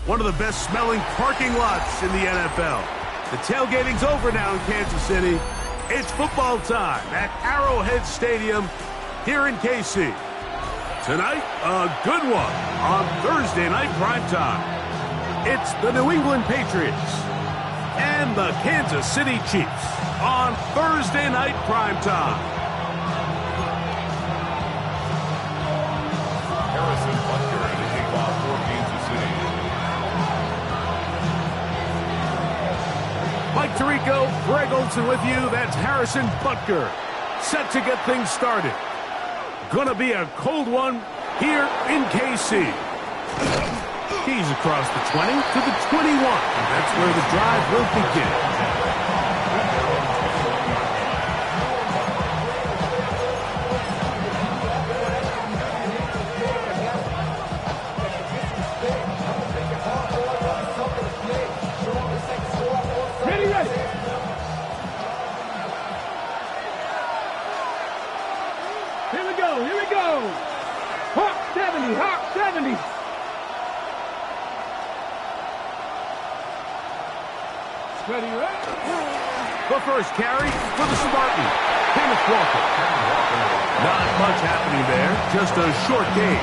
one of the best-smelling parking lots in the NFL. The tailgating's over now in Kansas City. It's football time at Arrowhead Stadium here in KC. Tonight, a good one on Thursday night primetime. It's the New England Patriots and the Kansas City Chiefs on Thursday night primetime. Harrison Butker in the kickoff for Kansas City. Mike Tirico, Greg Olsen with you. That's Harrison Butker. Set to get things started. Gonna be a cold one here in KC. He's across the 20 to the 21. That's where the drive will begin. The first carry for the Spartan, Kenneth Walker. Not much happening there, just a short gain.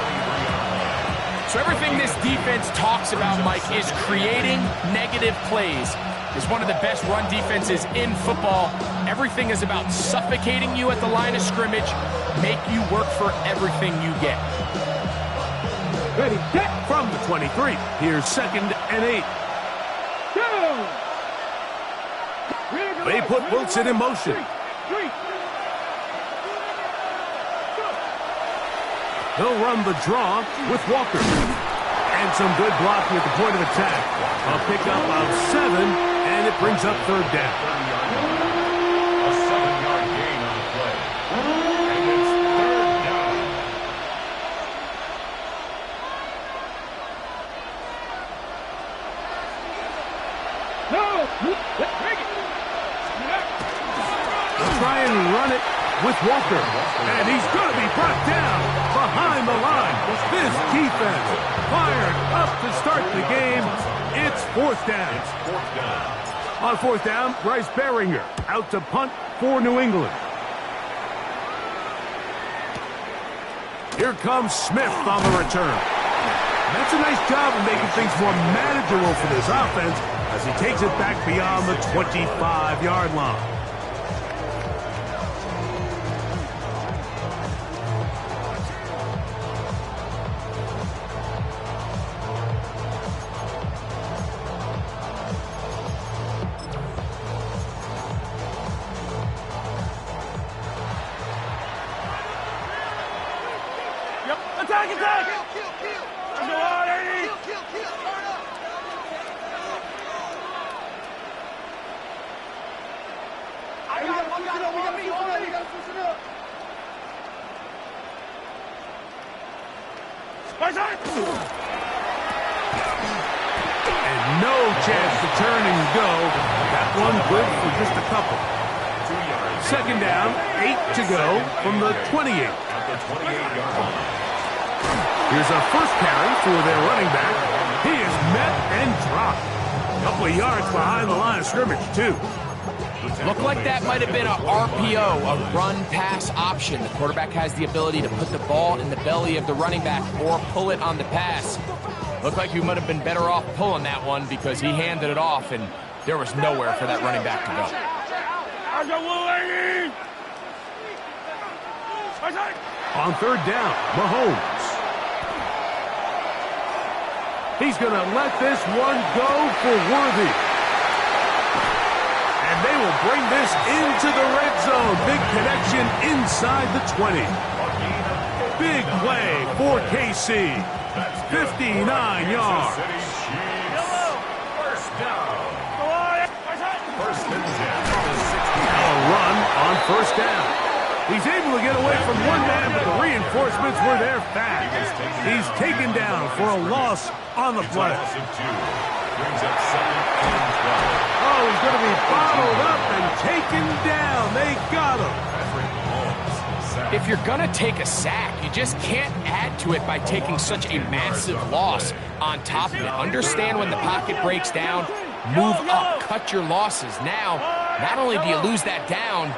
So everything this defense talks about, Mike, is creating negative plays. It's one of the best run defenses in football. Everything is about suffocating you at the line of scrimmage, make you work for everything you get. Ready, get from the 23. Here's 2nd and 8. They put Wilson in motion. They'll run the draw with Walker. And some good blocking at the point of attack. A pickup of 7, and it brings up 3rd down. A 7-yard gain on the play. And it's 3rd down. Try and run it with Walker. And he's going to be brought down behind the line. This defense fired up to start the game. It's 4th down. On 4th down, Bryce Behringer out to punt for New England. Here comes Smith on the return. That's a nice job of making things more manageable for this offense as he takes it back beyond the 25-yard line. Attack! And no chance to turn and go. That one good for just a couple. 2 yards. 2nd down, 8 to go from the 28. At the 28-yard line. Here's a first carry for their running back. He is met and dropped. A couple of yards behind the line of scrimmage, too. Looked like that might have been a RPO, a run-pass option. The quarterback has the ability to put the ball in the belly of the running back or pull it on the pass. Looked like he might have been better off pulling that one because he handed it off, and there was nowhere for that running back to go. On 3rd down, Mahomes. He's going to let this one go for Worthy. And they will bring this into the red zone. Big connection inside the 20. Big play for KC. 59 yards. First down. First and 10. Now a run on 1st down. He's able to get away from one man, but the reinforcements were there fast. He's taken down for a loss on the play. Brings up 2nd and 12. Oh, he's going to be bottled up and taken down. They got him. Patrick Mahomes sacked. If you're going to take a sack, you just can't add to it by taking such a massive loss on top of it. Understand when the pocket breaks down, move up, cut your losses. Now, not only do you lose that down,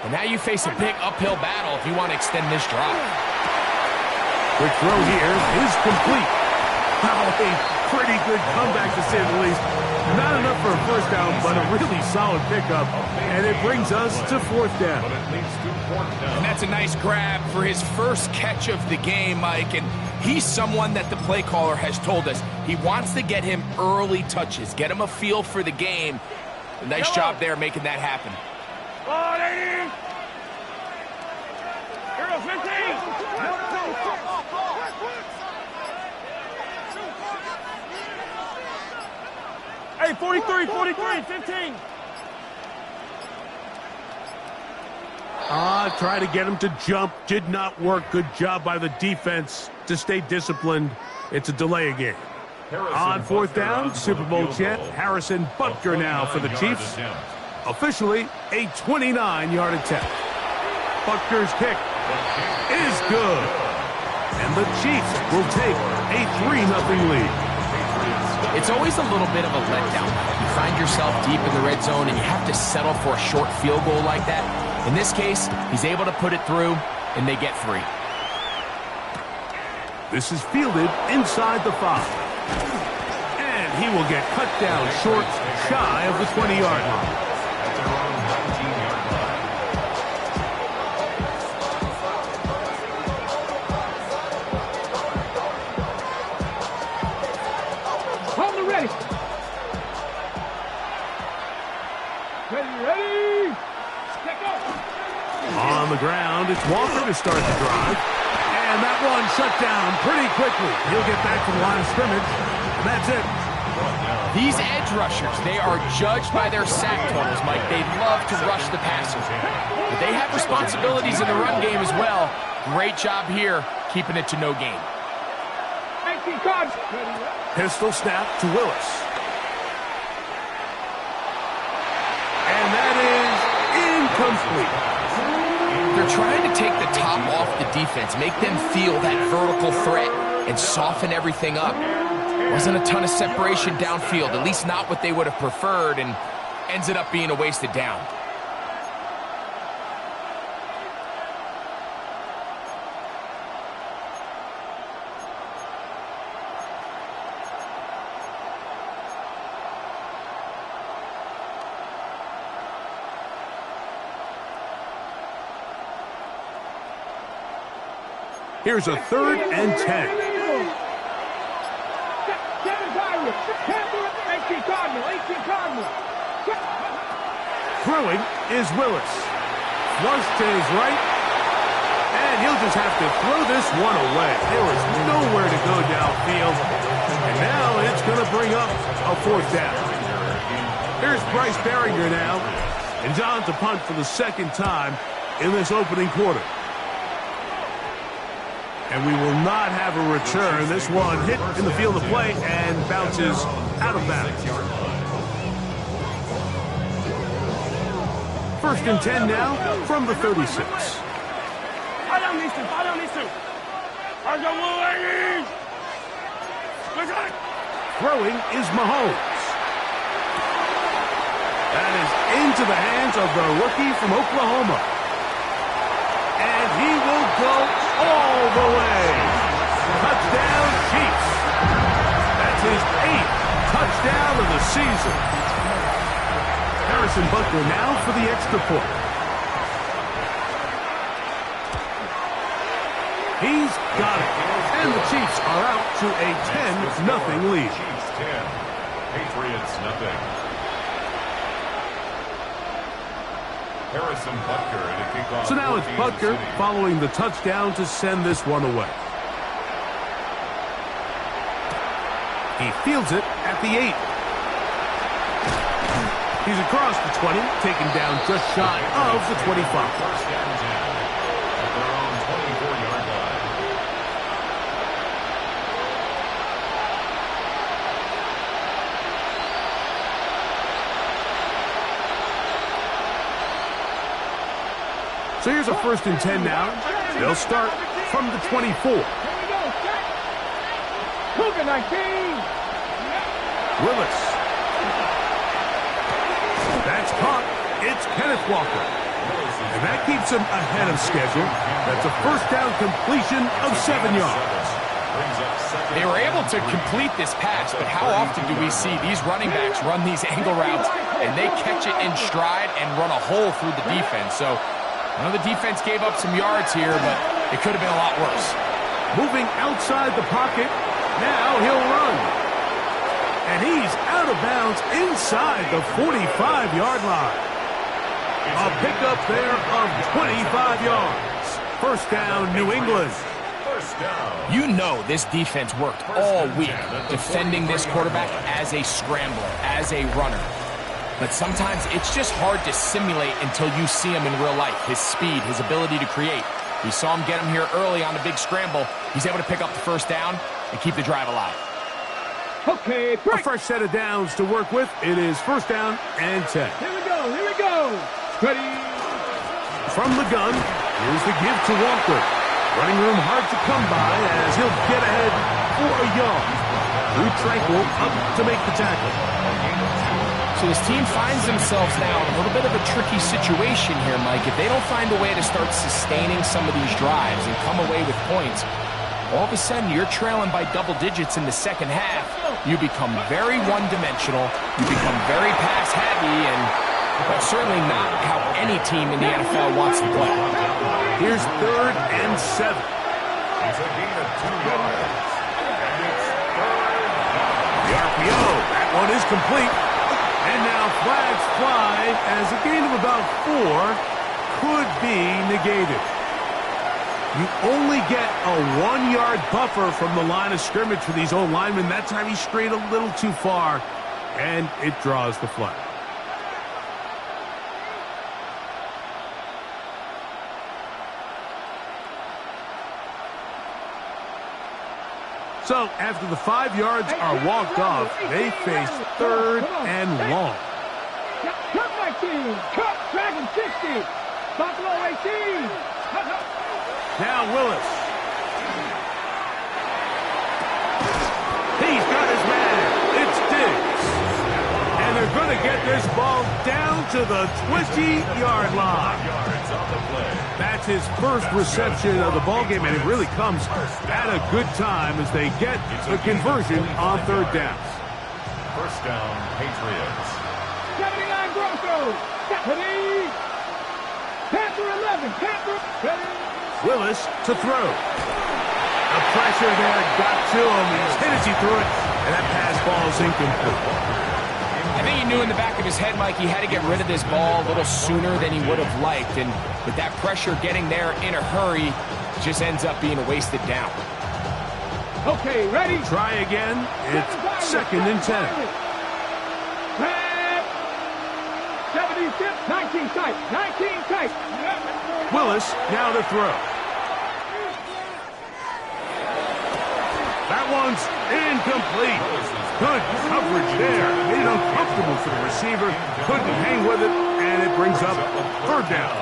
but now you face a big uphill battle if you want to extend this drive. Quick throw here is complete. Wow, a pretty good comeback to say the least. Not enough for a first down, but a really solid pickup. And it brings us to fourth down. And that's a nice grab for his first catch of the game, Mike. And he's someone that the play caller has told us he wants to get him early touches, get him a feel for the game. A nice job there making that happen. Hey, 43, 15. Try to get him to jump. Did not work. Good job by the defense to stay disciplined. It's a delay game. On fourth down, Super Bowl champ Harrison Butker now for the Chiefs. Officially a 29-yard attempt. Butker's kick is good. And the Chiefs will take a 3-0 lead. It's always a little bit of a letdown. You find yourself deep in the red zone and you have to settle for a short field goal like that. In this case, he's able to put it through, and they get 3. This is fielded inside the 5. And he will get cut down short, shy of the 20-yard line. That's around 19-yard line. Hold it ready. Ready. Take off. On the ground, it's Walker to start the drive. And that one shut down pretty quickly. He'll get back to the line of scrimmage, and that's it. These edge rushers, they are judged by their sack totals, Mike. They love to rush the passer. But they have responsibilities in the run game as well. Great job here, keeping it to no gain. Pistol snap to Willis. And that is incomplete. They're trying to take the top off the defense, make them feel that vertical threat, and soften everything up. Wasn't a ton of separation downfield, at least not what they would have preferred, and ends it up being a wasted down. Here's a 3rd and 10. Throwing is Willis. Flush to his right. And he'll just have to throw this one away. There was nowhere to go downfield. And now it's going to bring up a 4th down. Here's Bryce Berringer now. And John to punt for the 2nd time in this opening quarter. And we will not have a return. This one hit in the field of play and bounces out of bounds. 1st and 10 now from the 36. Throwing is Mahomes. That is into the hands of the rookie from Oklahoma. And he will go all the way. Touchdown, Chiefs. That's his 8th touchdown of the season. Harrison Butker now for the extra point. He's got it. And the Chiefs are out to a 10-0 lead. Chiefs 10, Patriots nothing. Harrison Butker at a kickoff. So now it's Butker following the touchdown to send this one away. He fields it at the 8. He's across the 20, taken down just shy of the 25. First and 10 at their own 24-yard line. So here's a 1st and 10 now. They'll start from the 24. Cougar 19. Willis. That's caught. It's Kenneth Walker. And that keeps him ahead of schedule. That's a 1st down completion of 7 yards. They were able to complete this pass, but how often do we see these running backs run these angle routes and they catch it in stride and run a hole through the defense? So I know the defense gave up some yards here, but it could have been a lot worse. Moving outside the pocket. Now he'll run. And he's out of bounds inside the 45-yard line. A pickup there of 25 yards. 1st down, New England. You know this defense worked all week defending this quarterback as a scrambler, as a runner. But sometimes it's just hard to simulate until you see him in real life. His speed, his ability to create. We saw him get him here early on the big scramble. He's able to pick up the 1st down and keep the drive alive. Okay, a fresh set of downs to work with. It is 1st down and 10. Here we go, here we go. Ready. From the gun, here's the give to Walker. Running room hard to come by as he'll get ahead for a yard. Drew Tranquil up to make the tackle. So this team finds themselves now in a little bit of a tricky situation here, Mike. If they don't find a way to start sustaining some of these drives and come away with points, all of a sudden you're trailing by double digits in the 2nd half. You become very one-dimensional. You become very pass-heavy, and that's certainly not how any team in the NFL wants to play. Here's 3rd and 7. It's a gain of 2 yards. And it's 3rd. The RPO, that one is complete. And now flags fly as a gain of about 4 could be negated. You only get a 1-yard buffer from the line of scrimmage for these old linemen. That time he strayed a little too far, and it draws the flag. So after the 5 yards are walked off, they face 3rd and long. Cut 19. Cut Dragon 60. Buffalo 18. Now Willis. He's got his man. It's Diggs. And they're going to get this ball down to the 20-yard line. That's his 1st reception of the ballgame, and it really comes at a good time as they get the conversion on 3rd down. 1st down, Patriots. 79 Broncos. Ready. Panther 11. Panther. Ready. Willis to throw. The pressure there got to him. He's hit as he threw it, and that pass ball is incomplete. I think he knew in the back of his head, Mike, he had to get rid of this ball a little sooner than he would have liked. And with that pressure getting there in a hurry, just ends up being a wasted down. Okay, ready? Try again. It's 2nd and 10. 76, 19 tight. 19 tight. Willis now to throw. That one's incomplete. Good coverage there. Made it uncomfortable for the receiver. Couldn't hang with it, and it brings up 3rd down.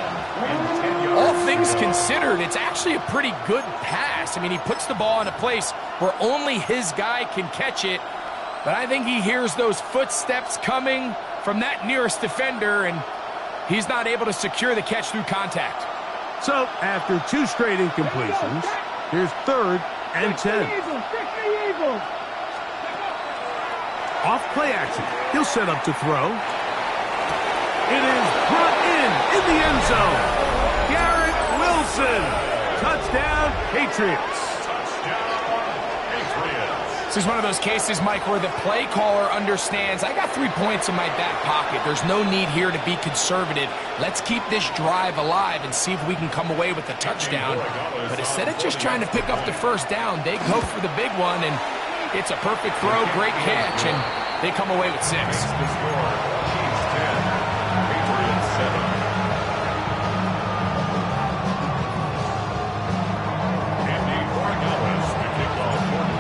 All things considered, it's actually a pretty good pass. I mean, he puts the ball in a place where only his guy can catch it. But I think he hears those footsteps coming from that nearest defender, and he's not able to secure the catch through contact. So, after 2 straight incompletions, here's 3rd and 10. Off play action. He'll set up to throw. It is brought in the end zone. Garrett Wilson. Touchdown, Patriots. This is one of those cases, Mike, where the play caller understands, I got 3 points in my back pocket. There's no need here to be conservative. Let's keep this drive alive and see if we can come away with a touchdown. But instead of just trying to pick up the 1st down, they go for the big one, and it's a perfect throw, great catch, and they come away with 6. The score, Chiefs 10, Patriots 7.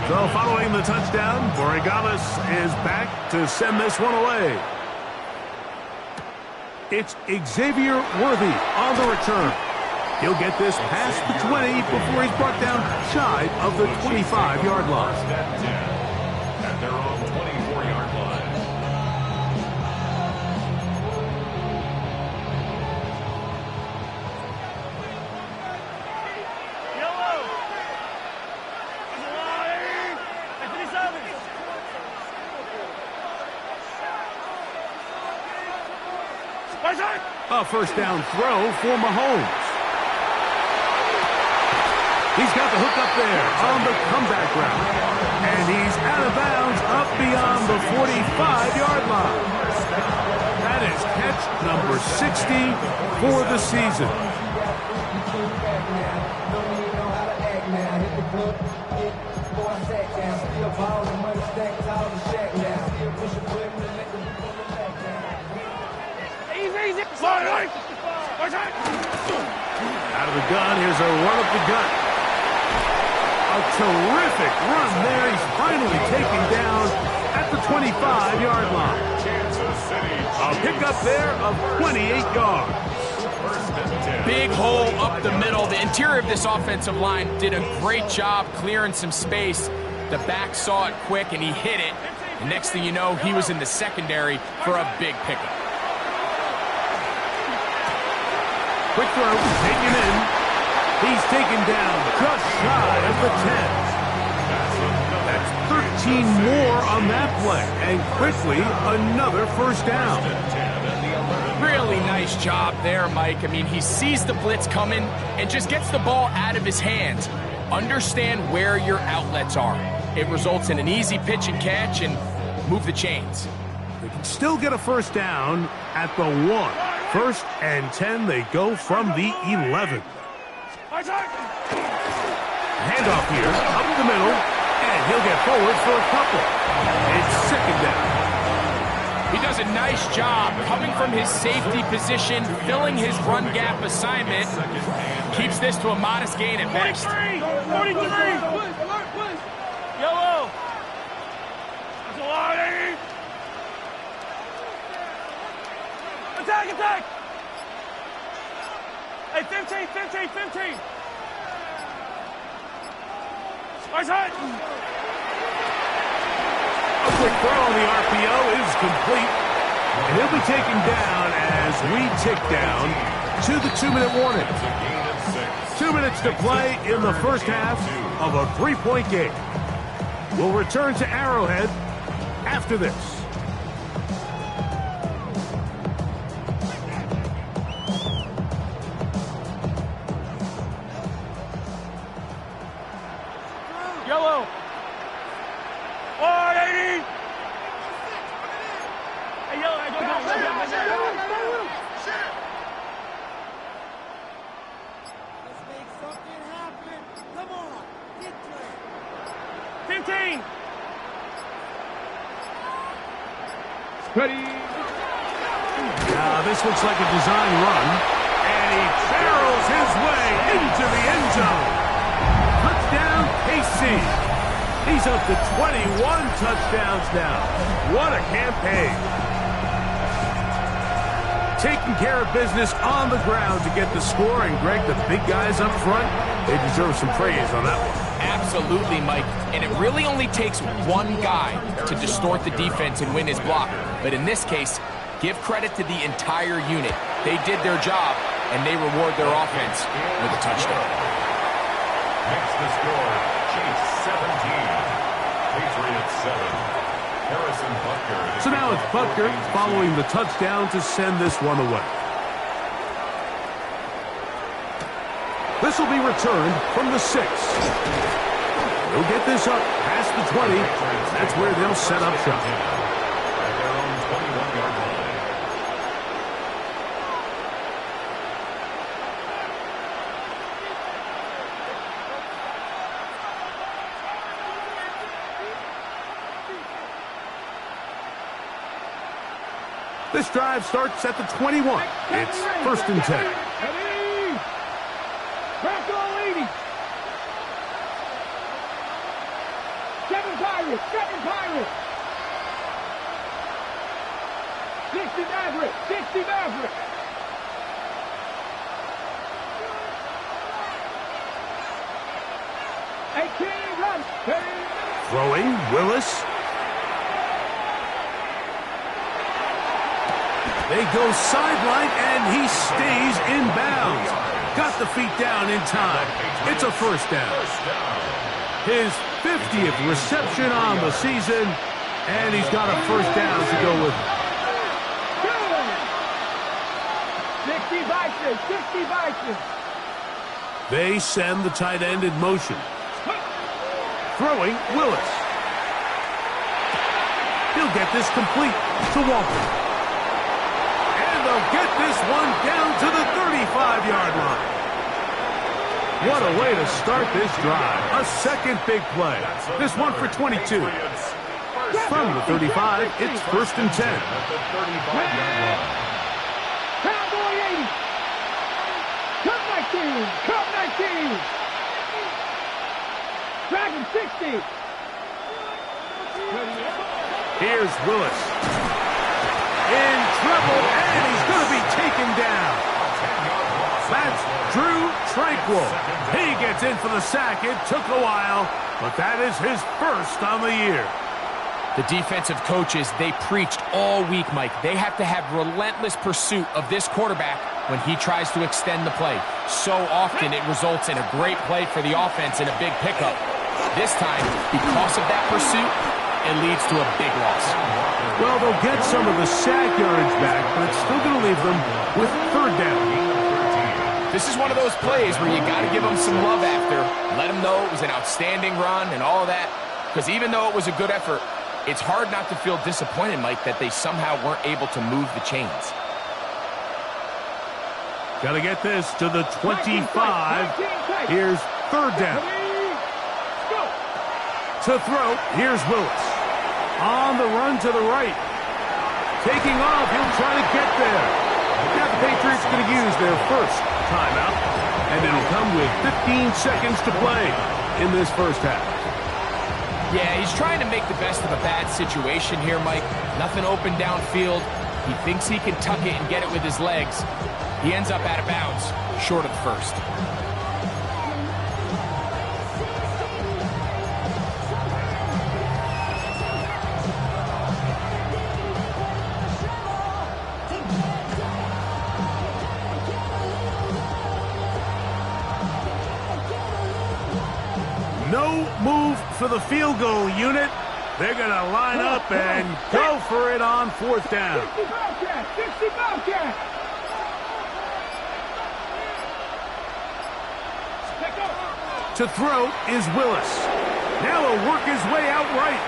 So following the touchdown, Borregales is back to send this one away. It's Xavier Worthy on the return. He'll get this past the 20 before he's brought down shy of the 25-yard line. First and 10 at their own 24-yard line. A first down throw for Mahomes. He's got the hook up there on the comeback route. And he's out of bounds up beyond the 45-yard line. That is catch number 60 for the season. Out of the gun, here's a run up the gut. A terrific run there. He's finally taken down at the 25-yard line. A pickup there of 28 yards. Big hole up the middle. The interior of this offensive line did a great job clearing some space. The back saw it quick, and he hit it. And next thing you know, he was in the secondary for a big pickup. Quick throw, taken in. He's taken down just shy of the 10. That's 13 more on that play. And quickly, another first down. Really nice job there, Mike. I mean, he sees the blitz coming and just gets the ball out of his hands. Understand where your outlets are. It results in an easy pitch and catch and move the chains. They can still get a first down at the 1. First and 10, they go from the 11. Handoff here, up the middle, and he'll get forward for a couple. It's second down. He does a nice job coming from his safety position, filling his run gap assignment. Keeps this to a modest gain at best. 43! Yellow! That's a lot, Attack! Hey, 15! Nice hit! A quick throw on the RPO is complete. And he'll be taken down as we tick down to the 2-minute warning. 2 minutes to play in the first half of a 3-point game. We'll return to Arrowhead after this. Yellow! 180! Hey, yellow, go. Let's make something happen. Come on, get to it. 15! Ready. Now this looks like a design run. And he barrels his way into the end zone. Touchdown, KC. He's up to 21 touchdowns now. What a campaign. Taking care of business on the ground to get the score. And, Greg, the big guys up front, they deserve some praise on that one. Absolutely, Mike. And it really only takes one guy to distort the defense and win his block. But in this case, give credit to the entire unit. They did their job, and they reward their offense with a touchdown. Makes the score, Chiefs 17, Patriots 7. Harrison Butker. So now it's Butker following the touchdown to send this one away. This will be returned from the 6. They'll get this up past the 20. That's where they'll set up shop. At their own 21-yard line. This drive starts at the 21. It's first and 10. Ready. Back on 80. Seven Pirates. 60 Maverick. Throwing, Willis. They go sideline, and he stays in bounds. Got the feet down in time. It's a first down. His 50th reception on the season, and he's got a first down to go with. 60 Vikings, 60 Vikings. They send the tight end in motion. Throwing, Willis. He'll get this complete to Walker. And they'll get this one down to the 35-yard line. What a way to start this drive. A second big play. This one for 22. From the 35, it's 1st and 10. Cowboy 80. Cut 19. Cut 19. Dragon 60. Here's Willis. In trouble, and he's going to be taken down. That's Drew Tranquil. He gets in for the sack. It took a while, but that is his first on the year. The defensive coaches, they preached all week, Mike. They have to have relentless pursuit of this quarterback when he tries to extend the play. So often it results in a great play for the offense and a big pickup. This time, because of that pursuit, it leads to a big loss. Well, they'll get some of the sack yards back, but it's still going to leave them with 3rd down. This is one of those plays where you got to give them some love after. Let them know it was an outstanding run and all that. Because even though it was a good effort, it's hard not to feel disappointed, Mike, that they somehow weren't able to move the chains. Got to get this to the 25. Here's 3rd down. To throw, here's Willis. On the run to the right. Taking off, he'll try to get there. Now the Patriots going to use their first timeout, and it'll come with 15 seconds to play in this first half. Yeah, he's trying to make the best of a bad situation here, Mike. Nothing open downfield. He thinks he can tuck it and get it with his legs. He ends up out of bounds, short of the first. No move for the field goal unit. They're going to line up and go for it on 4th down. 60 Bobcat, 60 Bobcat. To throw is Willis. Now he'll work his way out right.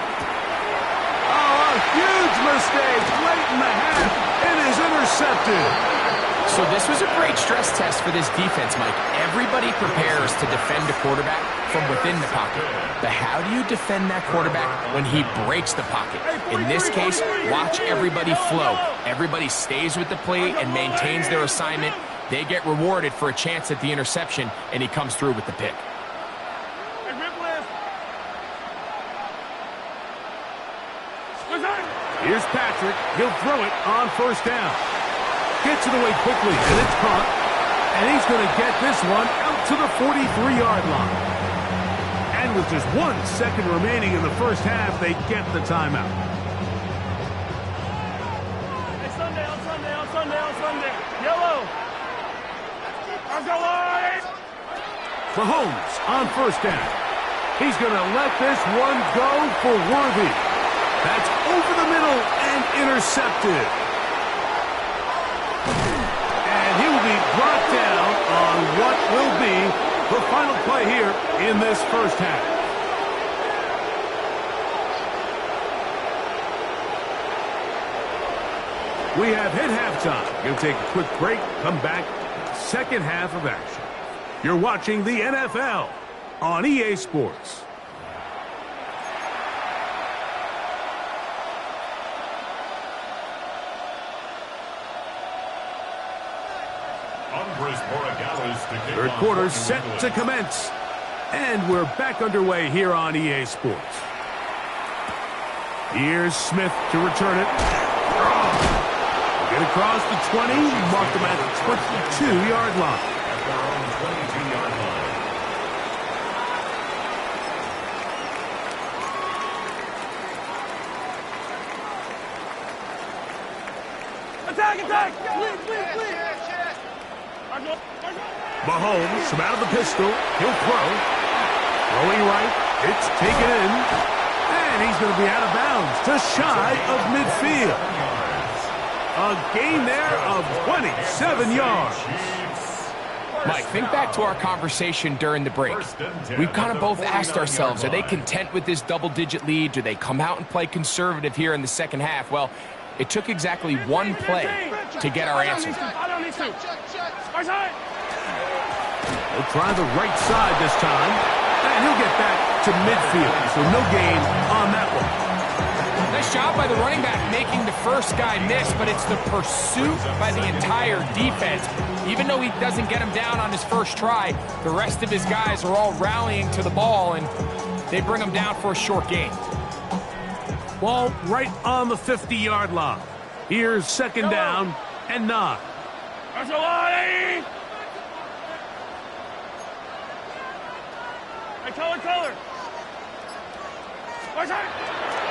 Oh, a huge mistake late in the half. It is intercepted. So this was a great stress test for this defense, Mike. Everybody prepares to defend a quarterback from within the pocket. But how do you defend that quarterback when he breaks the pocket? In this case, watch everybody flow. Everybody stays with the play and maintains their assignment. They get rewarded for a chance at the interception, and he comes through with the pick. Here's Patrick. He'll throw it on 1st down. Gets it away quickly, and it's caught. And he's going to get this one out to the 43-yard line. And with just 1 second remaining in the first half, they get the timeout. Hey, Sunday, on Sunday, on Sunday, on Sunday. Yellow. Let's go, Lions. Mahomes on 1st down. He's going to let this one go for Worthy. That's over the middle and intercepted. And he will be brought down on what will be the final play here in this first half. We have hit halftime. Going to take a quick break, come back, second half of action. You're watching the NFL on EA Sports. Third quarter set to commence. And we're back underway here on EA Sports. Here's Smith to return it. Get across the 20, mark them at the 22-yard line. Attack, attack! Mahomes from out of the pistol. He'll throw. Throwing right. It's taken in. And he's going to be out of bounds, just shy of midfield. A gain there of 27 yards. Mike, think back to our conversation during the break. We've kind of both asked ourselves, are they content with this double-digit lead? Do they come out and play conservative here in the second half? Well, it took exactly one play to get our answer. He'll try the right side this time, and he'll get back to midfield, so no gain on that one. Nice job by the running back making the first guy miss, but it's the pursuit by the entire defense. Even though he doesn't get him down on his first try, the rest of his guys are all rallying to the ball, and they bring him down for a short gain. Ball right on the 50-yard line. Here's second down and 9. Color.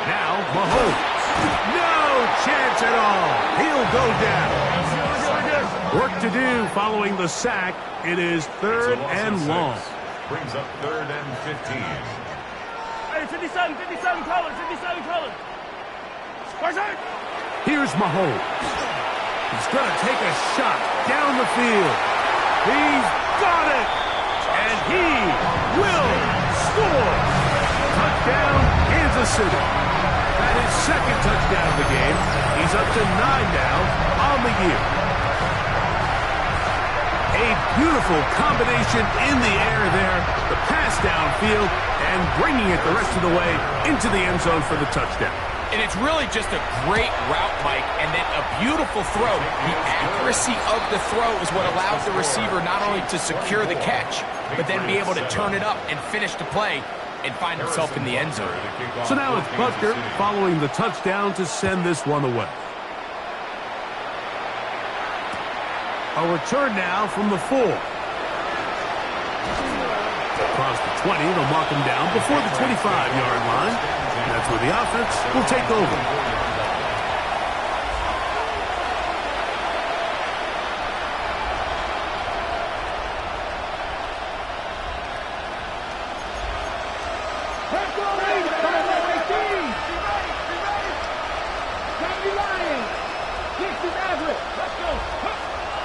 Now Mahomes. No chance at all. He'll go down. Work to do following the sack. It is 3rd and long. Brings up 3rd and 15. Hey, 57 color. Here's Mahomes. He's going to take a shot down the field. He's got it. And he will score. Touchdown, Kansas City. That is second touchdown of the game. He's up to 9 now on the year. A beautiful combination in the air there. The pass downfield and bringing it the rest of the way into the end zone for the touchdown. And it's really just a great route, Mike, and then a beautiful throw. The accuracy of the throw is what allows the receiver not only to secure the catch, but then be able to turn it up and finish the play and find himself in the end zone. So now it's Butker following the touchdown to send this one away. A return now from the 4. Across the 20, they'll mark him down before the 25-yard line. That's where the offense will take over.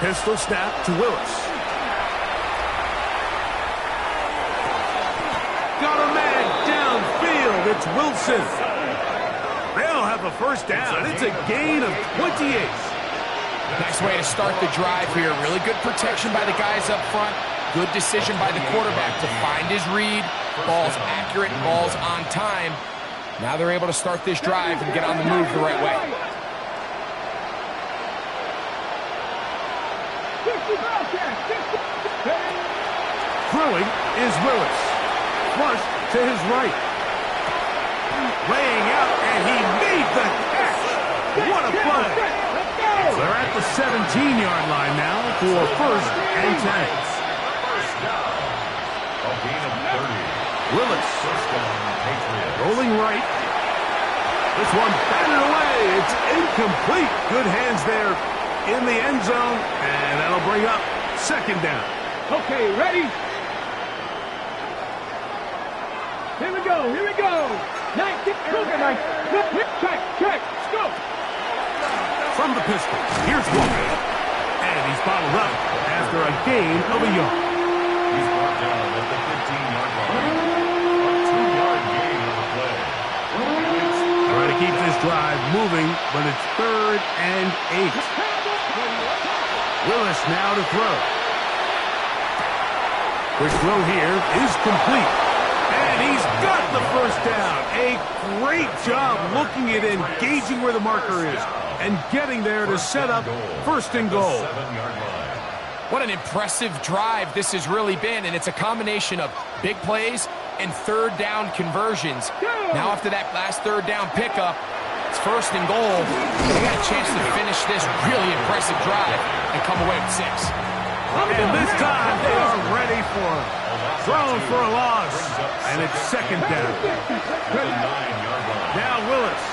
Pistol snap to Willis. Got a man downfield. It's Wilson. They'll have a first down. It's a gain of 28. Nice way to start the drive here. Really good protection by the guys up front. Good decision by the quarterback to find his read. Ball's accurate, ball's on time. Now they're able to start this drive and get on the move the right way. Throwing is Willis. Flush to his right. Laying out, and he made the catch. What a play. They're at the 17-yard line now for 1st and 10. First down. A gain of 30. Willis. First down, Patriots. Rolling right. This one batted away. It's incomplete. Good hands there in the end zone, and that'll bring up second down. Okay, ready? Here we go. 19, check, let's go. From the pistol, here's Walker. And he's bottled up after a gain of a yard. He's brought down at the 15-yard line. A 2-yard gain on the play. Trying to keep this drive moving, but it's 3rd and 8. Willis now to throw. Quick throw here is complete. And he's got the first down. A great job looking at engaging where the marker is and getting there to set up 1st and goal. What an impressive drive this has really been, and it's a combination of big plays and 3rd down conversions. Now after that last 3rd down pickup, it's 1st and goal. They got a chance to finish this really impressive drive and come away with 6. And this time they are ready for him. Thrown for a loss. And it's 2nd down. Now Willis.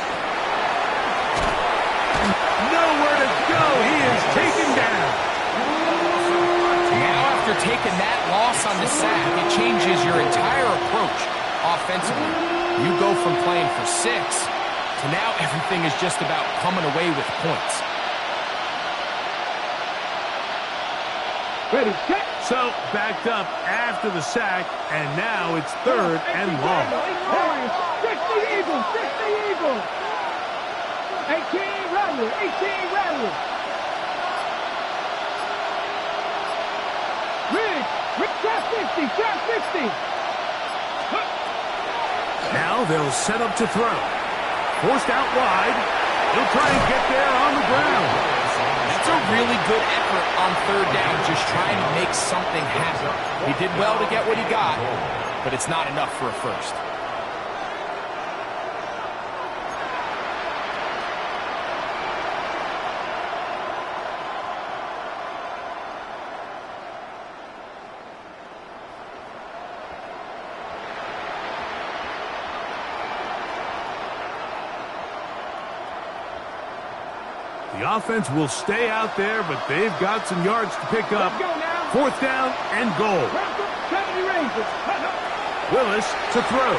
Nowhere to go taking that loss on the sack, it changes your entire approach offensively. You go from playing for 6 to now everything is just about coming away with points. Ready, check. So, backed up after the sack, and now it's 3rd and long. 60 Eagles, 60 Eagles. 18 Rattler, 18 Rattler. Rick, trap 60, trap 60. Now they'll set up to throw. Forced out wide. He'll try and get there on the ground. That's a really good effort on 3rd down, just trying to make something happen. He did well to get what he got, but it's not enough for a first. The offense will stay out there, but they've got some yards to pick up. 4th down and goal. 70 Rangers. Willis to throw.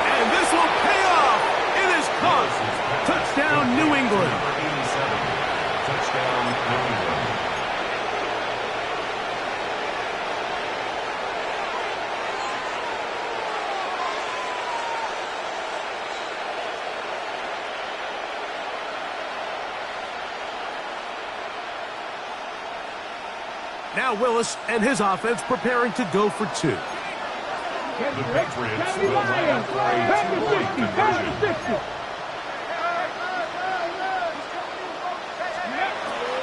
And this will pay off. It is caught. Touchdown, New England. Number 87. Touchdown, New England. Now Willis and his offense preparing to go for 2. The Patriots will have a 2-point conversion.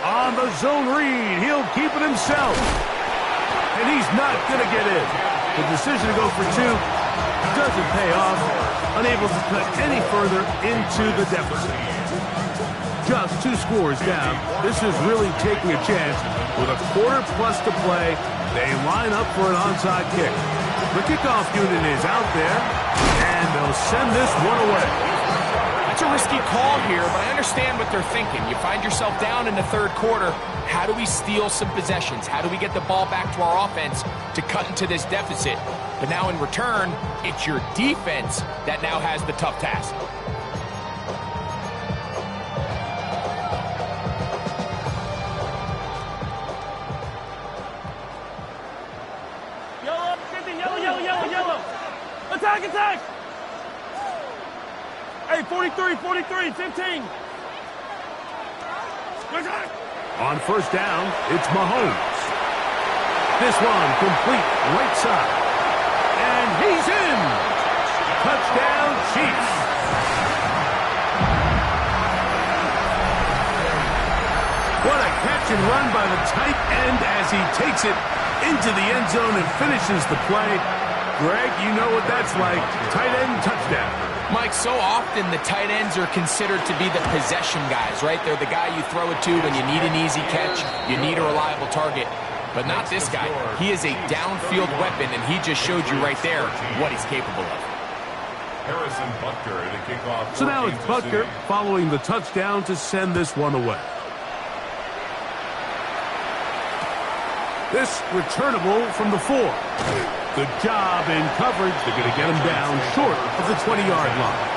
On the zone read, he'll keep it himself. And he's not going to get in. The decision to go for 2 doesn't pay off. Unable to cut any further into the deficit. Just 2 scores down. This is really taking a chance. With a quarter plus to play, they line up for an onside kick. The kickoff unit is out there, and they'll send this one away. That's a risky call here, but I understand what they're thinking. You find yourself down in the 3rd quarter. How do we steal some possessions? How do we get the ball back to our offense to cut into this deficit? But now in return, it's your defense that now has the tough task. Attack, attack! Hey, 43, 15. On 1st down, it's Mahomes. This one complete right side. And he's in! Touchdown, Chiefs! What a catch and run by the tight end as he takes it into the end zone and finishes the play. Greg, you know what that's like. Tight end touchdown. Mike, so often the tight ends are considered to be the possession guys, right? They're the guy you throw it to when you need an easy catch, you need a reliable target. But not this guy. He is a downfield weapon, and he just showed you right there what he's capable of. Harrison Butker to kick off. So now it's Butker following the touchdown to send this one away. This returnable from the 4. Good job in coverage. They're going to get him down short of the 20-yard line.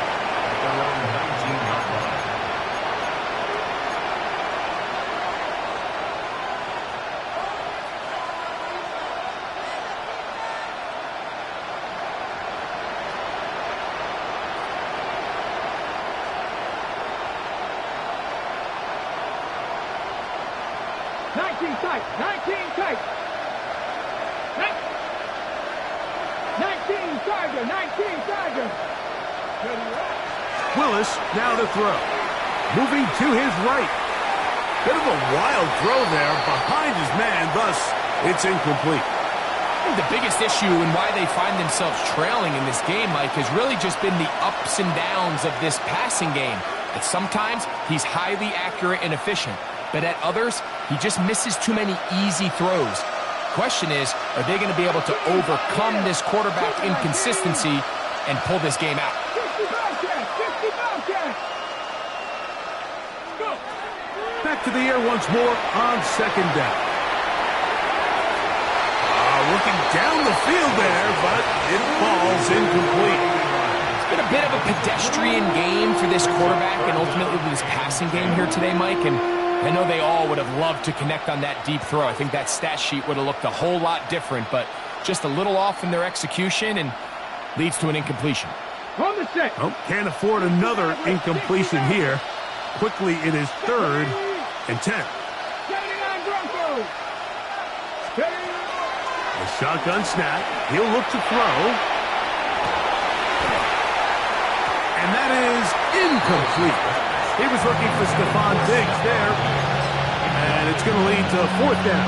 Willis now to throw. Moving to his right. Bit of a wild throw there behind his man, thus it's incomplete. I think the biggest issue and why they find themselves trailing in this game, Mike, has really just been the ups and downs of this passing game. That sometimes he's highly accurate and efficient, but at others, he just misses too many easy throws. Question is, are they going to be able to overcome this quarterback inconsistency and pull this game out? Back to the air once more on 2nd down. looking down the field there, but it falls incomplete. It's been a bit of a pedestrian game for this quarterback and ultimately this passing game here today, Mike. And I know they all would have loved to connect on that deep throw. I think that stat sheet would have looked a whole lot different, but just a little off in their execution and leads to an incompletion. On the set. Oh, can't afford another incompletion here. Quickly, it is 3rd and 10. 79 Broncos. A shotgun snap. He'll look to throw. And that is incomplete. He was looking for Stephon Diggs there. And it's going to lead to 4th down.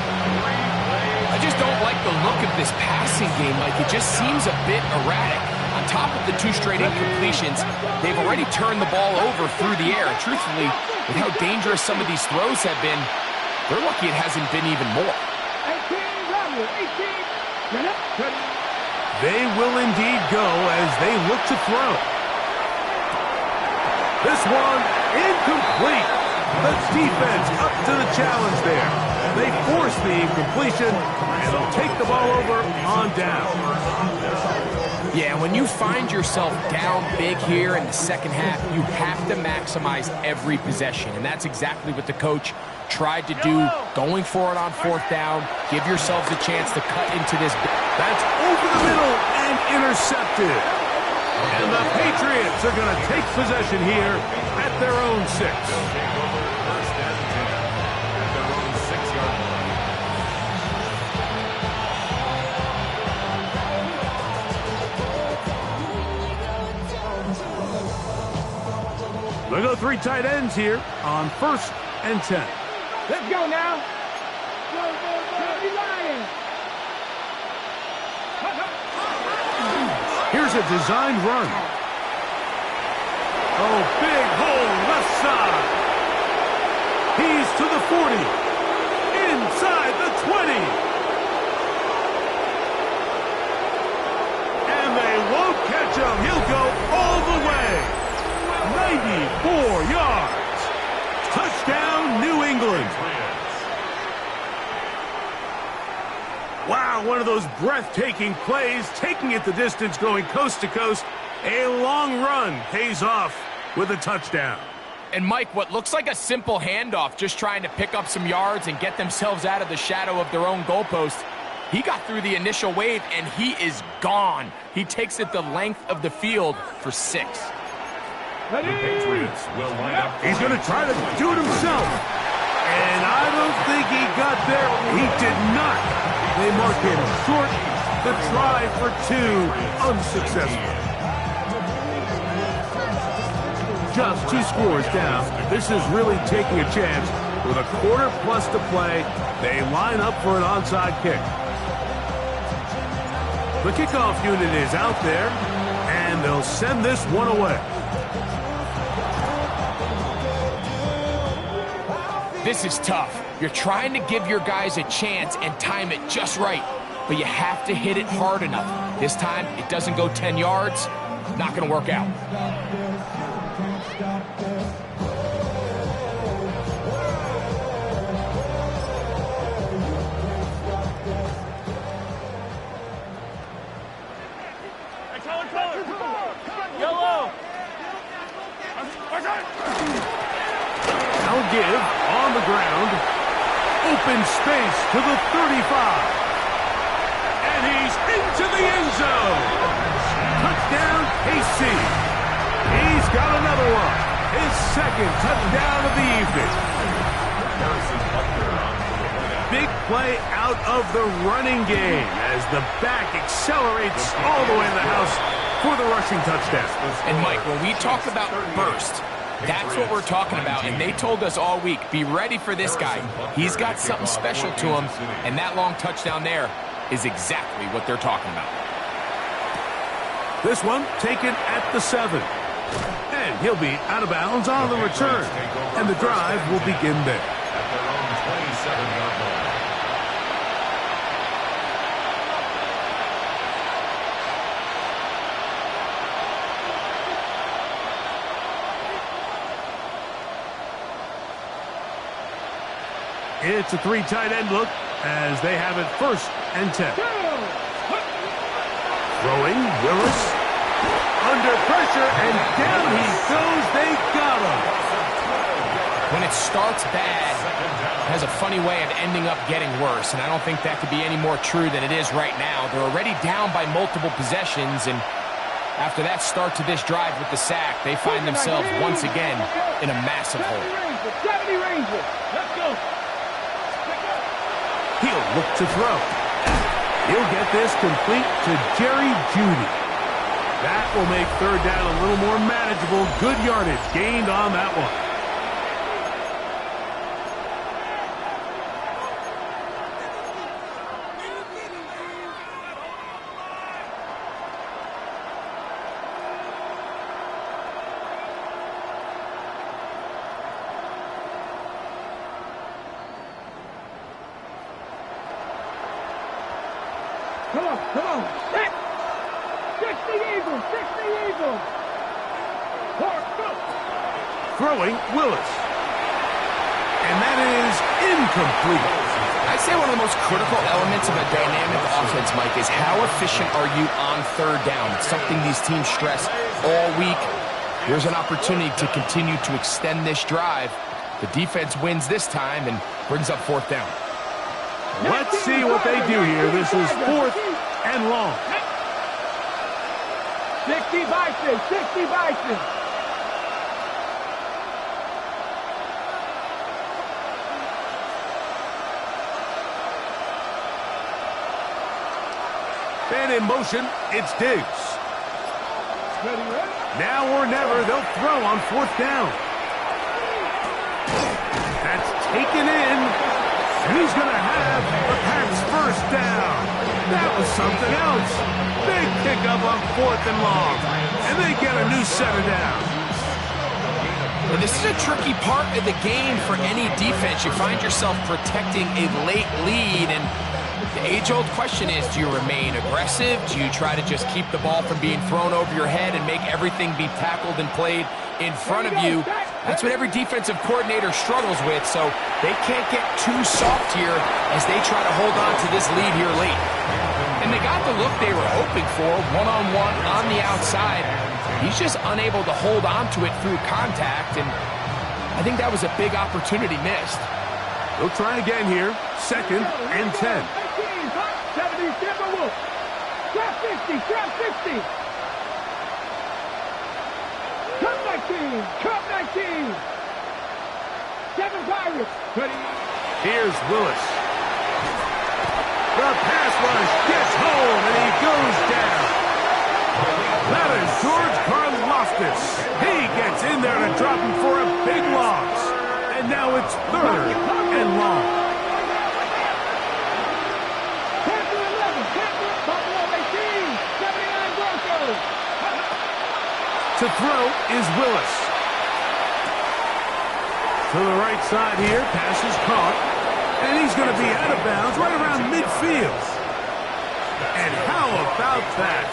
I just don't like the look of this passing game, Mike. It just seems a bit erratic. On top of the 2 straight incompletions, they've already turned the ball over through the air. And truthfully, with how dangerous some of these throws have been, they're lucky it hasn't been even more. 18, Robert, 18. They will indeed go as they look to throw. This one incomplete. The defense up to the challenge there. They force the incompletion, and they'll take the ball over on down. Yeah, when you find yourself down big here in the second half, you have to maximize every possession, and that's exactly what the coach tried to do, going for it on 4th down. Give yourselves a chance to cut into this. That's over the middle and intercepted. And the Patriots are going to take possession here at their own 6. We'll go 3 tight ends here on 1st and 10. Let's go now. Go, Lions. Here's a designed run. Oh, big hole left side. He's to the 40. Inside the 20. And they won't catch him. He'll go all the way. 94 yards. Touchdown, New England. Wow, one of those breathtaking plays, taking it the distance, going coast to coast. A long run pays off with a touchdown. And Mike, what looks like a simple handoff, just trying to pick up some yards and get themselves out of the shadow of their own goalpost. He got through the initial wave, and he is gone. He takes it the length of the field for 6. The Patriots will line up. He's going to try to do it himself. And I don't think he got there. He did not. They mark him short. The try for 2 unsuccessful. Just 2 scores down. This is really taking a chance. With a quarter plus to play, they line up for an onside kick. The kickoff unit is out there, and they'll send this one away. This is tough. You're trying to give your guys a chance and time it just right, but you have to hit it hard enough. This time, it doesn't go 10 yards. Not going to work out. Yellow. Now give on the ground. Open space to the 35. And he's into the end zone. Touchdown, KC. He's got another one. His 2nd touchdown of the evening. Big play out of the running game as the back accelerates all the way to the house for the rushing touchdown. And Mike, when we talk about burst, that's what we're talking about, and they told us all week, be ready for this guy. He's got something special to him, and that long touchdown there is exactly what they're talking about. This one taken at the 7. And he'll be out of bounds on the return. And the drive will begin there. At their own 27-yard line. It's a 3 tight end look as they have it 1st and 10. Throwing, Willis. Under pressure, and down he goes. They got him. When it starts bad, it has a funny way of ending up getting worse, and I don't think that could be any more true than it is right now. They're already down by multiple possessions, and after that start to this drive with the sack, they find themselves once again in a massive hole. 70 Rangers. Let's go. He'll look to throw. He'll get this complete to Jerry Jeudy. That will make 3rd down a little more manageable. Good yardage gained on that one. Come on. Set. 60 Eagles. Throwing, Willis. And that is incomplete. I'd say one of the most critical elements of a dynamic offense, Mike, is how efficient are you on 3rd down? It's something these teams stress all week. Here's an opportunity to continue to extend this drive. The defense wins this time and brings up 4th down. Let's see what they do here. This is 4th and long. 60 Bison. And in motion, it's Diggs. Ready? Now or never, they'll throw on 4th down. That's taken in. And he's going to have the Pats' 1st down. That was something else. Big pickup on 4th and long. And they get a new set of downs. And this is a tricky part of the game for any defense. You find yourself protecting a late lead, and the age-old question is, do you remain aggressive? Do you try to just keep the ball from being thrown over your head and make everything be tackled and played in front of you? That's what every defensive coordinator struggles with, so they can't get too soft here as they try to hold on to this lead here late. And they got the look they were hoping for, one-on-one on the outside. He's just unable to hold on to it through contact, and I think that was a big opportunity missed. They'll try again here, 2nd and 10. 70 Timberwolves. Trap 60. Cup 19. 7 Pirates. Here's Willis. The pass rush gets home, and he goes down. That is George Karlaftis. He gets in there to drop him for a big loss. And now it's 3rd and long. Panther 11. Buffalo 18. 79 Broncos. To throw is Willis. To the right side here, pass is caught. And he's going to be out of bounds right around midfield. And how about that?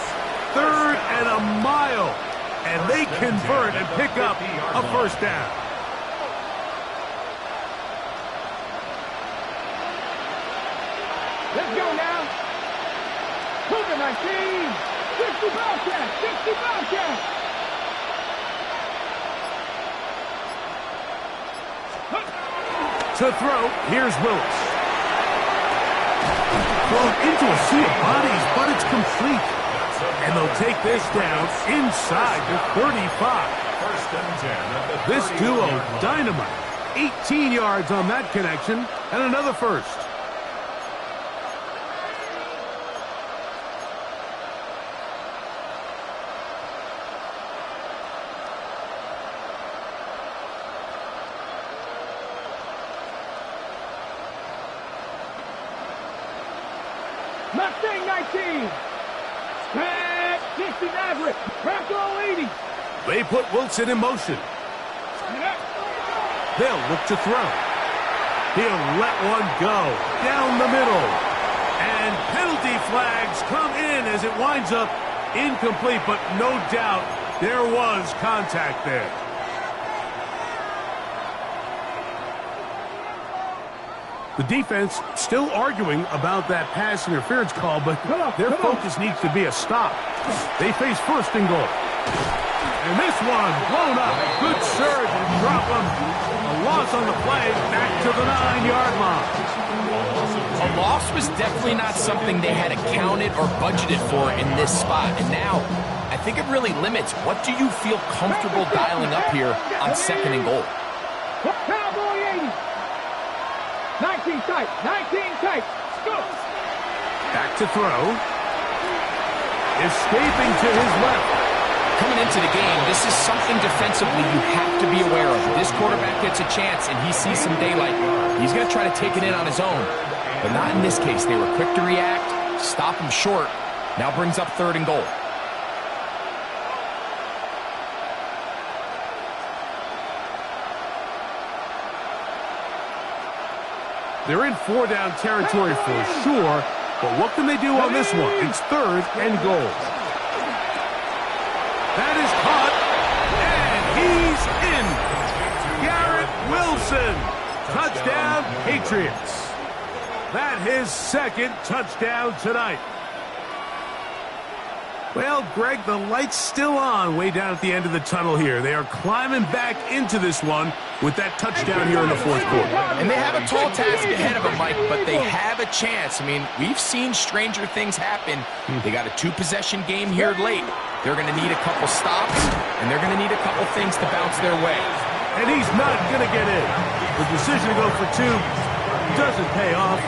3rd and a mile. And they convert and pick up a 1st down. Let's go now. Cougar 19. 60 Bobcats. To throw, here's Willis. Thrown into a sea of bodies, but it's complete. And they'll take this down inside the 35. 1st and 10. This duo, dynamite. 18 yards on that connection, and another 1st. Mustang 19. Pat 60 Maverick. Bronco 80. They put Wilson in motion. They'll look to throw. He'll let one go down the middle. And penalty flags come in as it winds up incomplete, but no doubt there was contact there. The defense still arguing about that pass interference call, but their focus needs to be a stop. They face first and goal. And this one blown up. Good surge and drop him. A loss on the play back to the 9-yard line. A loss was definitely not something they had accounted or budgeted for in this spot. And now, I think it really limits what do you feel comfortable dialing up here on second and goal. Cowboy 80. 19 tight. 19 tight. Go. Back to throw. Escaping to his left. Coming into the game, this is something defensively you have to be aware of. This quarterback gets a chance and he sees some daylight. He's going to try to take it in on his own. But not in this case. They were quick to react, stop him short. Now brings up third and goal. They're in 4-down territory for sure, but what can they do on this one? It's third and goal. That is caught, and he's in. Garrett Wilson, touchdown Patriots. That his second touchdown tonight. Well, Greg, the light's still on way down at the end of the tunnel here. They are climbing back into this one with that touchdown here in the fourth quarter. And they have a tall task ahead of them, Mike, but they have a chance. I mean, we've seen stranger things happen. They got a 2-possession game here late. They're going to need a couple stops, and they're going to need a couple things to bounce their way. And he's not going to get in. The decision to go for 2 doesn't pay off.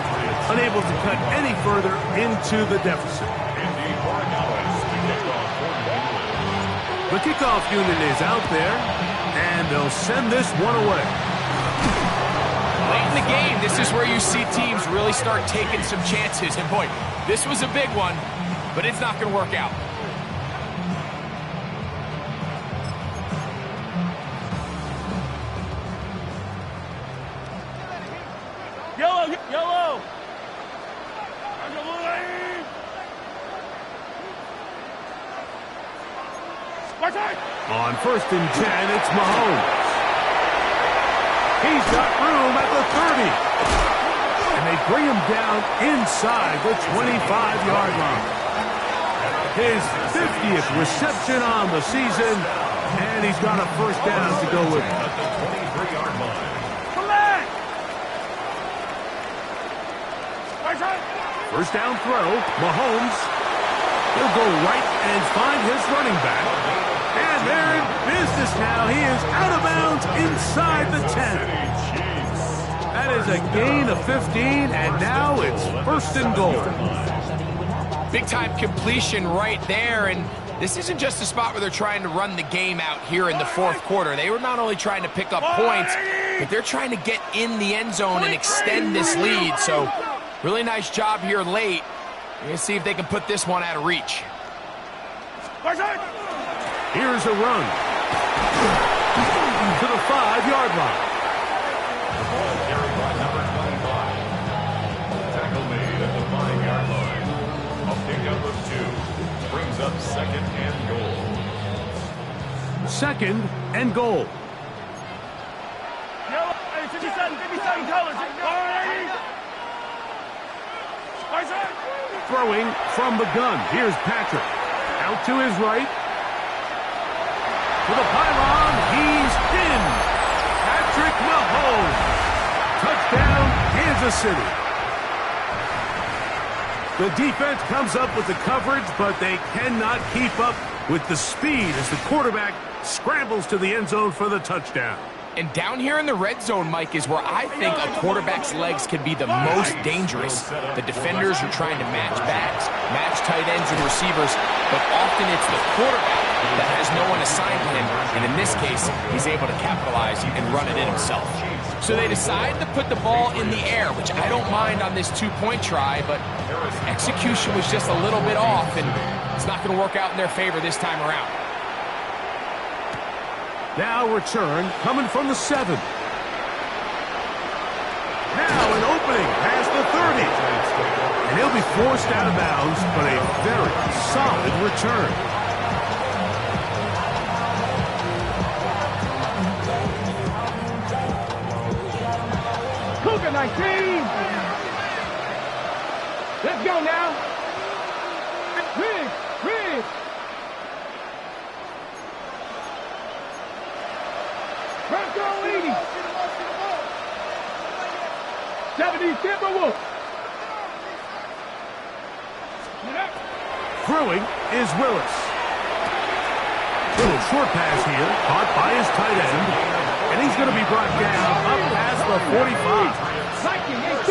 Unable to cut any further into the deficit. The kickoff unit is out there, and they'll send this one away. Late in the game, this is where you see teams really start taking some chances. And boy, this was a big one, but it's not going to work out. Yellow, yellow. On first and 10, it's Mahomes. He's got room at the 30. And they bring him down inside the 25-yard line. His 50th reception on the season, and he's got a first down to go with it. First down throw, Mahomes. He'll go right and find his running back. And they're in business now. He is out of bounds inside the 10. That is a gain of 15, and now it's first and goal. Big-time completion right there, and this isn't just a spot where they're trying to run the game out here in the fourth quarter. They were not only trying to pick up points, but they're trying to get in the end zone and extend this lead. So, really nice job here late. We're going to see if they can put this one out of reach. Here's a run to the 5-yard line. Carried by number 25. Tackle made at the 5-yard line. A pickup of 2 brings up second and goal. Second and goal. Yellow, 57 colors. Throwing from the gun. Here's Patrick. Out to his right. To the pylon. He's in. Patrick Mahomes. Touchdown, Kansas City. The defense comes up with the coverage, but they cannot keep up with the speed as the quarterback scrambles to the end zone for the touchdown. And down here in the red zone, Mike, is where I think a quarterback's legs can be the most dangerous. The defenders are trying to match backs, match tight ends and receivers, but often it's the quarterback that has no one assigned to him, and in this case, he's able to capitalize and run it in himself. So they decide to put the ball in the air, which I don't mind on this 2-point try, but execution was just a little bit off, and it's not going to work out in their favor this time around. Now return coming from the 7. Now an opening past the 30. And he'll be forced out of bounds, but a very solid return. Second 19. Let's go now. Rig. Bronco 80. 70 Timberwolves. Throwing is Willis. Little short pass here, caught by his tight end. And he's going to be brought down up past the 45. Viking 18.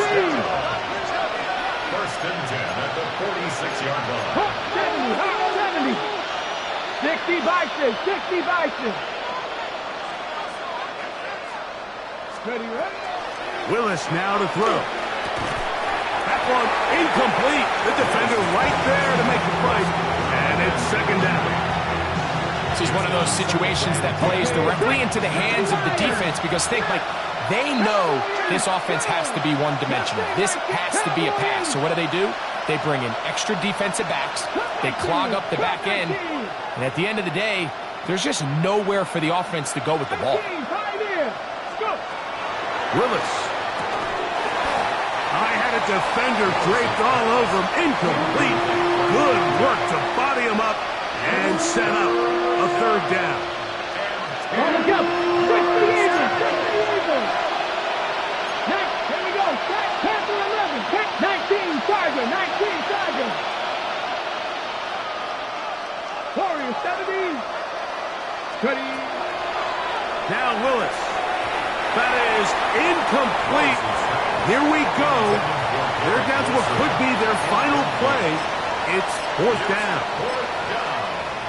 First and 10 at the 46-yard line. 70. 60 Bison. Ready, ready. Willis now to throw. That one incomplete. The defender right there to make the play. And it's second down. This is one of those situations that plays directly into the hands of the defense because think, like, they know this offense has to be one-dimensional. This has to be a pass. So what do? They bring in extra defensive backs. They clog up the back end. And at the end of the day, there's just nowhere for the offense to go with the ball. Willis. I had a defender draped all over him. Incomplete. Good work to body him up and set up a third down. Here we go. 60 even. Here we go. Panther 11. 19 Tiger. Warriors 70. Ready. Now Willis. That is incomplete. Here we go. They're down to what could be their final play. It's fourth down.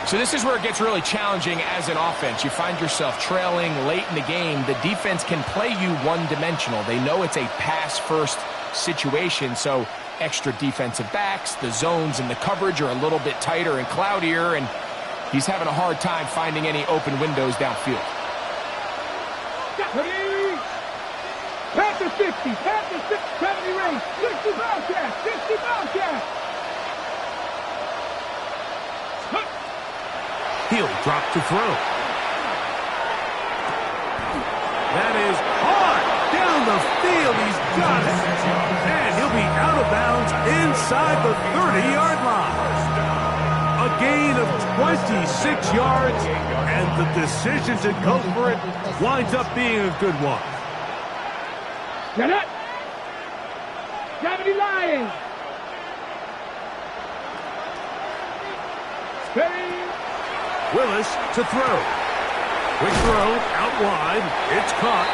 So this is where it gets really challenging as an offense. You find yourself trailing late in the game. The defense can play you one-dimensional. They know it's a pass-first situation, so extra defensive backs, the zones and the coverage are a little bit tighter and cloudier, and he's having a hard time finding any open windows downfield. Panther 60, 70 range, 60 Bobcat. He'll drop to throw. That is hard down the field. He's got it. And he'll be out of bounds inside the 30-yard line. A gain of 26 yards, and the decision to go for it winds up being a good one. Get it! 70 Lions! Steady! Willis to throw. Quick throw, out wide. It's caught.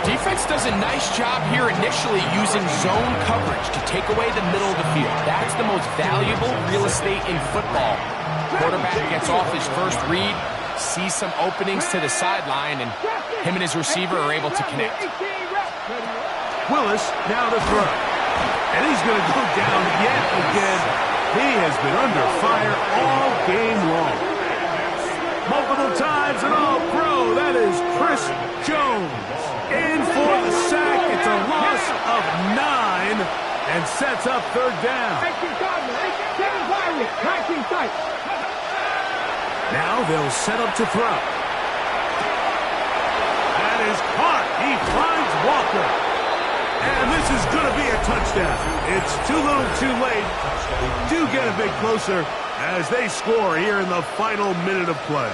Defense does a nice job here initially using zone coverage to take away the middle of the field. That's the most valuable real estate in football. Quarterback gets off his first read, sees some openings to the sideline, and him and his receiver are able to connect. Willis now to throw. And he's going to go down yet again. He has been under fire all game long. Multiple times and all pro. That is Chris Jones. In for the sack. It's a loss of 9 and sets up third down. Now they'll set up to throw. That is caught. He finds Walker. And this is going to be a touchdown. It's too little too late. They do get a bit closer as they score here in the final minute of play.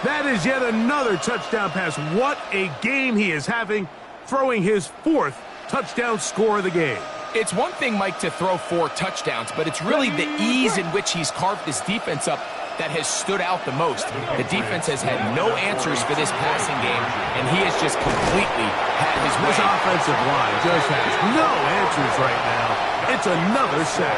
That is yet another touchdown pass. What a game he is having, throwing his 4th touchdown score of the game. It's one thing, Mike, to throw 4 touchdowns, but it's really the ease in which he's carved this defense up that has stood out the most. The defense has had no answers for this passing game, and he has just completely had his way. This offensive line just has no answers right now. It's another sack.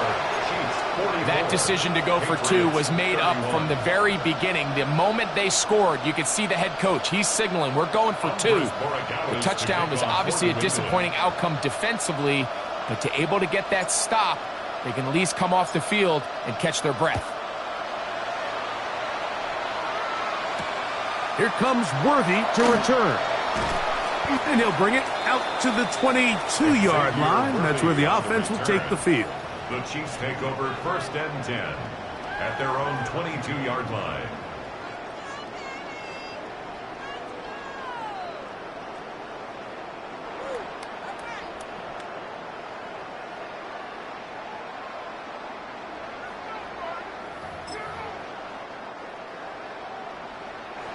That decision to go for 2 was made up from the very beginning. The moment they scored, you could see the head coach. He's signaling, we're going for 2. The touchdown was obviously a disappointing outcome defensively, but to able to get that stop, they can at least come off the field and catch their breath. Here comes Worthy to return. And he'll bring it out to the 22-yard line. That's where the offense will take the field. The Chiefs take over first and 10 at their own 22-yard line.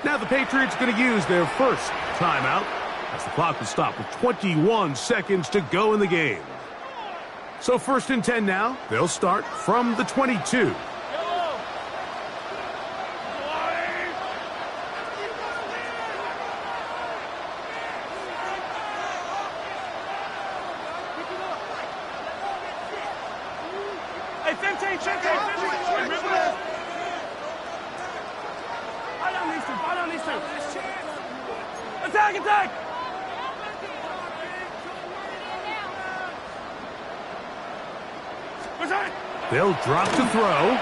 Now the Patriots going to use their first timeout as the clock will stop with 21 seconds to go in the game. So 1st and 10 now. They'll start from the 22. Hey, 15. Fight on these two. Attack! They'll drop to throw.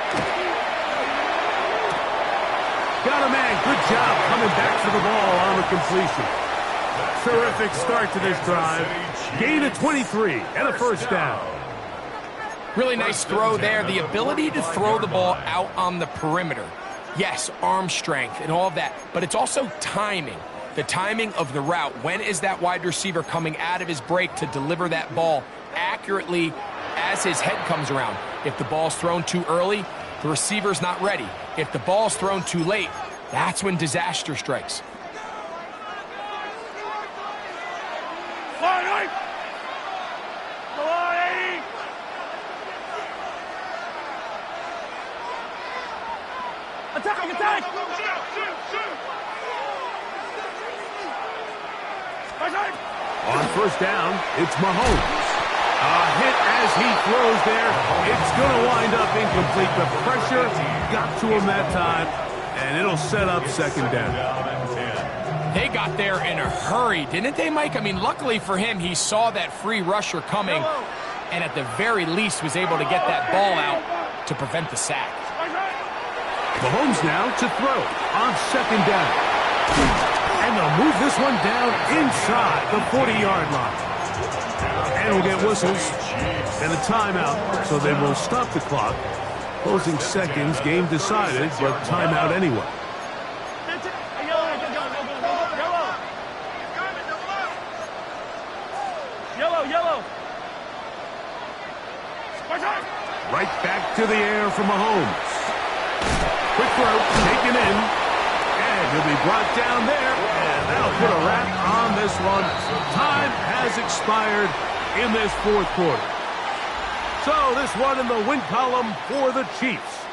Got a man. Good job coming back for the ball on the completion. Terrific start to this drive. Gain of 23 and a first down. Really nice throw there. The ability to throw the ball out on the perimeter. Yes, arm strength and all of that, but it's also timing. The timing of the route. When is that wide receiver coming out of his break to deliver that ball accurately as his head comes around? If the ball's thrown too early, the receiver's not ready. If the ball's thrown too late, that's when disaster strikes. Attack! On first down, it's Mahomes. A hit as he throws there. It's going to wind up incomplete. The pressure got to him that time, and it'll set up second down. They got there in a hurry, didn't they, Mike? I mean, luckily for him, he saw that free rusher coming, and at the very least was able to get that ball out to prevent the sack. Mahomes now to throw on second down. And they'll move this one down inside the 40-yard line. And we'll get whistles and a timeout, so they will stop the clock. Closing seconds, game decided, but timeout anyway. Yellow. Right back to the air for Mahomes. Quick throw, taken in, and he'll be brought down there, and that'll put a wrap on this one. Time has expired in this fourth quarter. So this one in the win column for the Chiefs.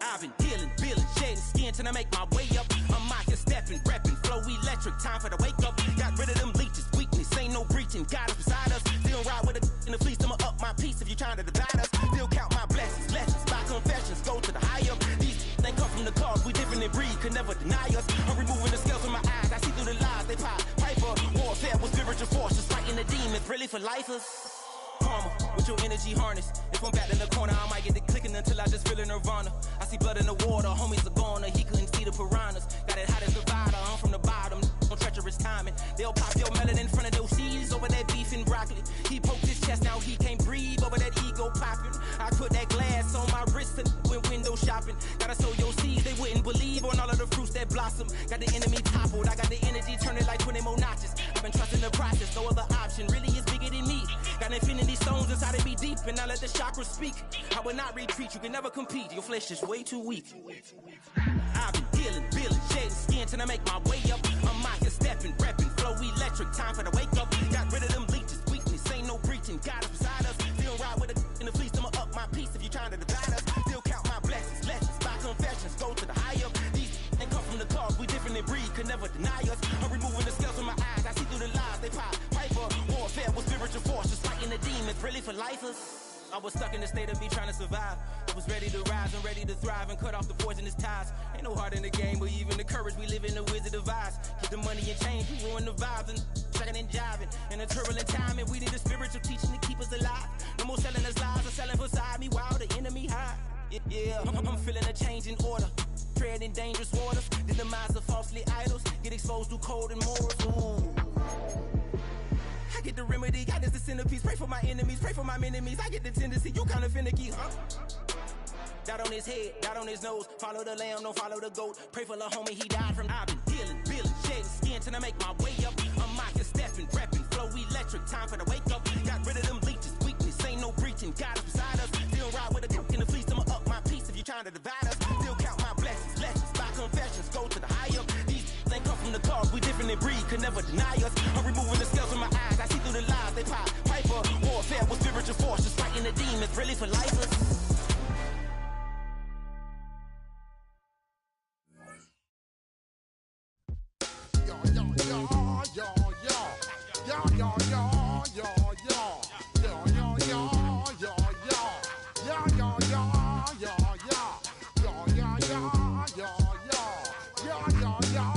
I've been dealing, shedding skin till I make my way up. I'm out here stepping, repping, flow electric, time for the wake up. Got rid of them leeches, weakness, ain't no breaching. God is beside us, still ride with a in the fleece. I'ma up my piece if you trying to divide us. Still count my blessings, lessons, my confessions, go to the high up. These they come from the cause, we different in breed, could never deny us. I'm removing the scales from my eyes, I see through the lies they pop. Piper, warfare with spiritual force, just fighting the demons, really for lifers. Karma, with your energy harness. If I'm back in the corner, I might get it clicking until I just feel a nirvana. I see blood in the water, homies are gone, he couldn't see the piranhas. Got it hot as Nevada, I'm from the bottom, no treacherous timing. They'll pop your melon in front of those seeds over that beef and broccoli. He poked his chest, now he can't breathe over that ego popping. I put that glass on my wrist and went window shopping. Gotta sow your seeds, they wouldn't believe on all of the fruits that blossom. Got the enemy toppled, I got the energy turning like 20 more notches. I've been trusting the process, no other option really is bigger than me. Got infinity stones inside of me deep, and I let the chakras speak. I will not retreat, you can never compete, your flesh is way too weak. I've been dealing, shedding skin till I make my way up. I'm out here stepping, repping, flow electric, time for the wake up. Got rid of them leeches, weakness, ain't no breaching. God is beside us, still ride with a in the fleece. I'ma up my piece if you trying to divide us. Still count my blessings, lessons, my confessions, go to the high up. These ain't come from the cause, we different in breed, could never deny us. I'm removing the scales from my eyes, I see through the lies. for lifers. I was stuck in the state of me trying to survive. I was ready to rise and ready to thrive and cut off the poisonous ties. Ain't no heart in the game, but even the courage we live in the wizard of Oz. Get the money and change, we ruin the vibes and chucking and jiving. In a turbulent time, and we need a spiritual teaching to keep us alive. No more selling us lies or selling beside me while the enemy hide. Yeah, I'm feeling a change in order. Treading dangerous waters, the demise of falsely idols. Get exposed through code and morals. Ooh. I get the remedy, God is the centerpiece. Pray for my enemies, pray for my enemies. I get the tendency, you kinda finicky, huh? Dot on his head, dot on his nose. Follow the lamb, don't follow the goat. Pray for the homie, he died from. I've been healing, feeling, shedding skin till I make my way up. I'm mocking, stepping, repping, flow electric. Time for the wake up. Got rid of them leeches, weakness, ain't no breaching. God is beside us. Still ride with a cook in the fleece. I'ma up my piece if you trying to divide us. Still count my blessings, lessons, by confessions, go to the high up. These ain't come from the cause, we different in breed, could never deny us. I'm removing the scales from my eyes, I see through the lies they pop. Piper, warfare with spiritual force, just fighting the demons, really for lifers.